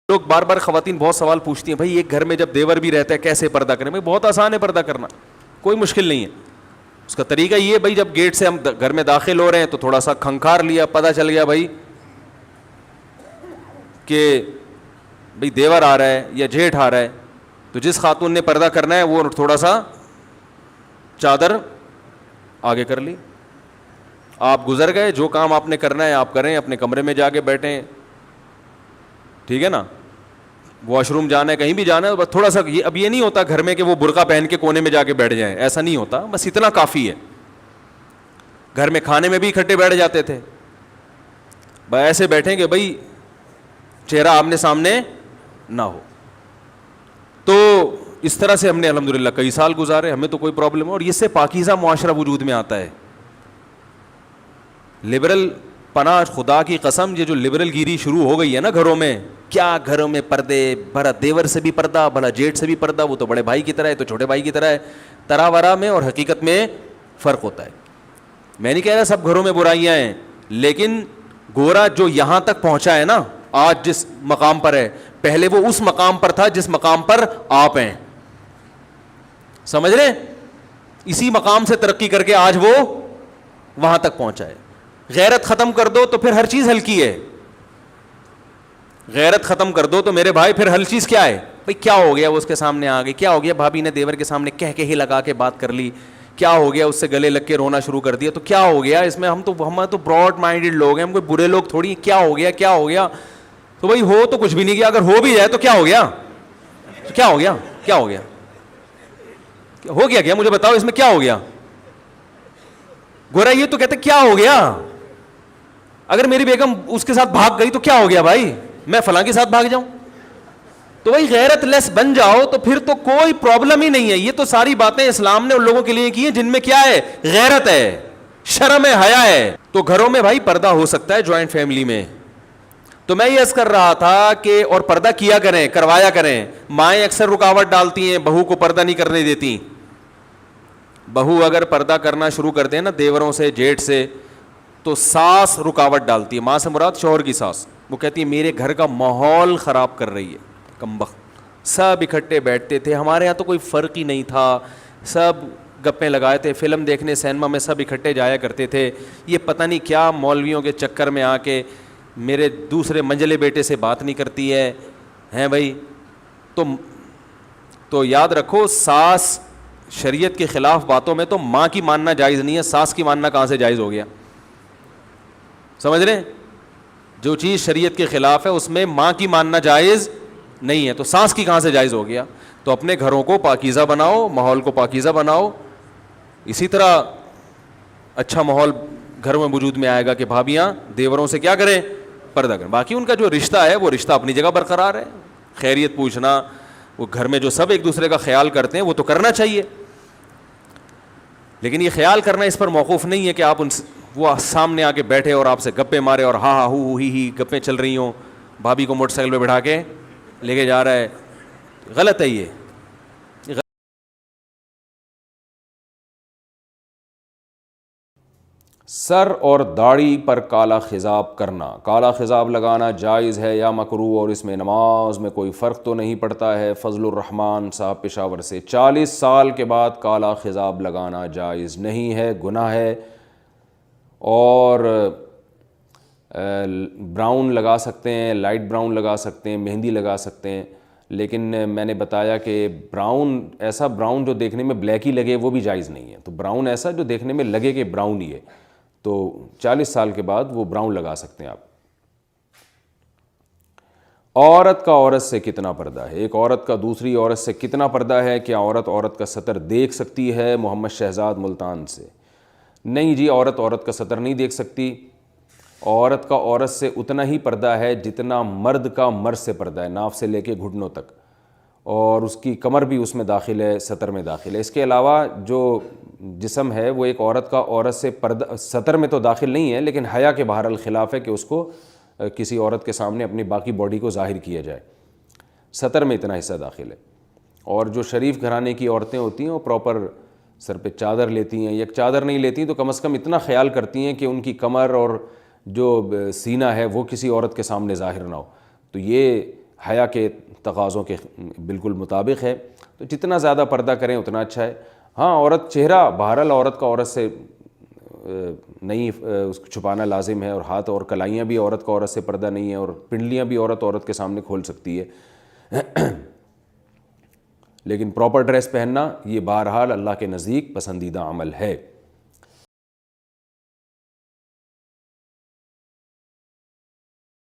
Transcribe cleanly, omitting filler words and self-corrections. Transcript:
لوگ بار بار خواتین بہت سوال پوچھتی ہیں، بھائی ایک گھر میں جب دیور بھی رہتا ہے کیسے پردہ کریں؟ بھائی بہت آسان ہے پردہ کرنا، کوئی مشکل نہیں ہے. اس کا طریقہ یہ ہے، بھائی جب گیٹ سے ہم گھر میں داخل ہو رہے ہیں تو تھوڑا سا کھنکھار لیا، پتہ چل گیا بھائی کہ بھئی دیور آ رہا ہے یا جیٹھ آ رہا ہے، تو جس خاتون نے پردہ کرنا ہے وہ تھوڑا سا چادر آگے کر لی. آپ گزر گئے، جو کام آپ نے کرنا ہے آپ کریں، اپنے کمرے میں جا کے بیٹھیں، ٹھیک ہے نا. واش روم جانا ہے، کہیں بھی جانا ہے، بس تھوڑا سا اب یہ نہیں ہوتا گھر میں کہ وہ برقع پہن کے کونے میں جا کے بیٹھ جائیں، ایسا نہیں ہوتا، بس اتنا کافی ہے. گھر میں کھانے میں بھی اکٹھے بیٹھ جاتے تھے، بھائی ایسے بیٹھیں کہ بھائی چہرہ آمنے سامنے نہ ہو. تو اس طرح سے ہم نے الحمدللہ کئی سال گزارے، ہمیں تو کوئی پرابلم. اور اس سے پاکیزہ معاشرہ وجود میں آتا ہے. لبرل پناہ خدا کی قسم، یہ جو لبرل گیری شروع ہو گئی ہے نا گھروں میں، کیا گھروں میں پردے، بھلا دیور سے بھی پردہ، بھلا جیٹ سے بھی پردہ، وہ تو بڑے بھائی کی طرح ہے تو چھوٹے بھائی کی طرح ہے. تراورا میں اور حقیقت میں فرق ہوتا ہے. میں نہیں کہہ رہا سب گھروں میں برائیاں ہیں، لیکن گورا جو یہاں تک پہنچا ہے نا آج جس مقام پر ہے، پہلے وہ اس مقام پر تھا جس مقام پر آپ ہیں. سمجھ رہے؟ اسی مقام سے ترقی کر کے آج وہ وہاں تک پہنچا ہے. غیرت ختم کر دو تو پھر ہر چیز ہلکی ہے. غیرت ختم کر دو تو میرے بھائی پھر ہر چیز کیا ہے؟ بھئی کیا ہو گیا، وہ اس کے سامنے آ گئی، کیا ہو گیا بھابی نے دیور کے سامنے کہہ کے ہی لگا کے بات کر لی، کیا ہو گیا اس سے گلے لگ کے رونا شروع کر دیا، تو کیا ہو گیا اس میں؟ ہم تو براڈ مائنڈڈ لوگ ہیں، ہم کوئی برے لوگ تھوڑی. کیا ہو گیا، کیا ہو گیا؟ تو بھائی ہو تو کچھ بھی نہیں گیا، اگر ہو بھی جائے تو کیا ہو گیا؟ کیا ہو گیا؟ کیا ہو گیا؟ ہو گیا کیا؟ مجھے بتاؤ اس میں کیا ہو گیا؟ گورا یہ تو کہتے کیا ہو گیا؟ اگر میری بیگم اس کے ساتھ بھاگ گئی تو کیا ہو گیا بھائی؟ میں فلاں کے ساتھ بھاگ جاؤں؟ تو بھائی غیرت لیس بن جاؤ تو پھر تو کوئی پرابلم ہی نہیں ہے. یہ تو ساری باتیں اسلام نے ان لوگوں کے لیے کی ہیں جن میں کیا ہے؟ غیرت ہے، شرم ہے، حیا ہے. تو گھروں میں بھائی پردہ ہو سکتا ہے جوائنٹ فیملی میں. تو میں یہ عرض کر رہا تھا کہ اور پردہ کیا کریں، کروایا کریں. مائیں اکثر رکاوٹ ڈالتی ہیں، بہو کو پردہ نہیں کرنے دیتی. بہو اگر پردہ کرنا شروع کر دیں نا دیوروں سے، جیٹ سے، تو ساس رکاوٹ ڈالتی ہے. ماں سے مراد شوہر کی ساس. وہ کہتی ہے میرے گھر کا ماحول خراب کر رہی ہے. کمبخت، سب اکٹھے بیٹھتے تھے، ہمارے یہاں تو کوئی فرق ہی نہیں تھا، سب گپیں لگائے تھے، فلم دیکھنے سینما میں سب اکٹھے جایا کرتے تھے. یہ پتہ نہیں کیا مولویوں کے چکر میں آ کے میرے دوسرے منجلے بیٹے سے بات نہیں کرتی ہے ہیں بھائی. تو یاد رکھو، ساس شریعت کے خلاف باتوں میں تو ماں کی ماننا جائز نہیں ہے، ساس کی ماننا کہاں سے جائز ہو گیا؟ سمجھ رہے ہیں؟ جو چیز شریعت کے خلاف ہے اس میں ماں کی ماننا جائز نہیں ہے، تو ساس کی کہاں سے جائز ہو گیا؟ تو اپنے گھروں کو پاکیزہ بناؤ، ماحول کو پاکیزہ بناؤ. اسی طرح اچھا ماحول گھر میں وجود میں آئے گا کہ بھابیاں دیوروں سے کیا کریں؟ پردہ کریں. باقی ان کا جو رشتہ ہے وہ رشتہ اپنی جگہ برقرار ہے. خیریت پوچھنا، وہ گھر میں جو سب ایک دوسرے کا خیال کرتے ہیں وہ تو کرنا چاہیے، لیکن یہ خیال کرنا اس پر موقوف نہیں ہے کہ آپ وہ سامنے آ کے بیٹھے اور آپ سے گپے مارے اور ہاں ہاں ہو ہی گپیں چل رہی ہوں، بھابھی کو موٹر سائیکل پہ بٹھا کے لے کے جا رہا ہے. غلط ہے یہ. سر اور داڑھی پر کالا خضاب کرنا، کالا خضاب لگانا جائز ہے یا مکروہ، اور اس میں نماز میں کوئی فرق تو نہیں پڑتا ہے؟ فضل الرحمان صاحب پشاور سے. 40 سال کے بعد کالا خضاب لگانا جائز نہیں ہے، گناہ ہے. اور براؤن لگا سکتے ہیں، لائٹ براؤن لگا سکتے ہیں، مہندی لگا سکتے ہیں، لیکن میں نے بتایا کہ براؤن، ایسا براؤن جو دیکھنے میں بلیک ہی لگے وہ بھی جائز نہیں ہے. تو براؤن ایسا جو دیکھنے میں لگے کہ براؤن ہی ہے، تو 40 سال کے بعد وہ براؤن لگا سکتے ہیں آپ. عورت کا عورت سے کتنا پردہ ہے؟ ایک عورت کا دوسری عورت سے کتنا پردہ ہے؟ کیا عورت عورت کا سطر دیکھ سکتی ہے؟ محمد شہزاد ملتان سے. نہیں جی، عورت عورت کا سطر نہیں دیکھ سکتی. عورت کا عورت سے اتنا ہی پردہ ہے جتنا مرد کا مرد سے پردہ ہے، ناف سے لے کے گھٹنوں تک، اور اس کی کمر بھی اس میں داخل ہے، سطر میں داخل ہے. اس کے علاوہ جو جسم ہے وہ ایک عورت کا عورت سے پردہ سطر میں تو داخل نہیں ہے، لیکن حیا کے بہرحال خلاف ہے کہ اس کو کسی عورت کے سامنے اپنی باقی باڈی کو ظاہر کیا جائے. سطر میں اتنا حصہ داخل ہے. اور جو شریف گھرانے کی عورتیں ہوتی ہیں وہ پراپر سر پہ چادر لیتی ہیں، یک چادر نہیں لیتی تو کم از کم اتنا خیال کرتی ہیں کہ ان کی کمر اور جو سینہ ہے وہ کسی عورت کے سامنے ظاہر نہ ہو. تو یہ حیا کے تقاضوں کے بالکل مطابق ہے. تو جتنا زیادہ پردہ کریں اتنا اچھا ہے. ہاں عورت چہرہ بہرحال عورت کا عورت سے نہیں اس کو چھپانا لازم ہے, اور ہاتھ اور کلائیاں بھی عورت کا عورت سے پردہ نہیں ہے, اور پنڈلیاں بھی عورت کے سامنے کھول سکتی ہے. لیکن پراپر ڈریس پہننا یہ بہرحال اللہ کے نزدیک پسندیدہ عمل ہے.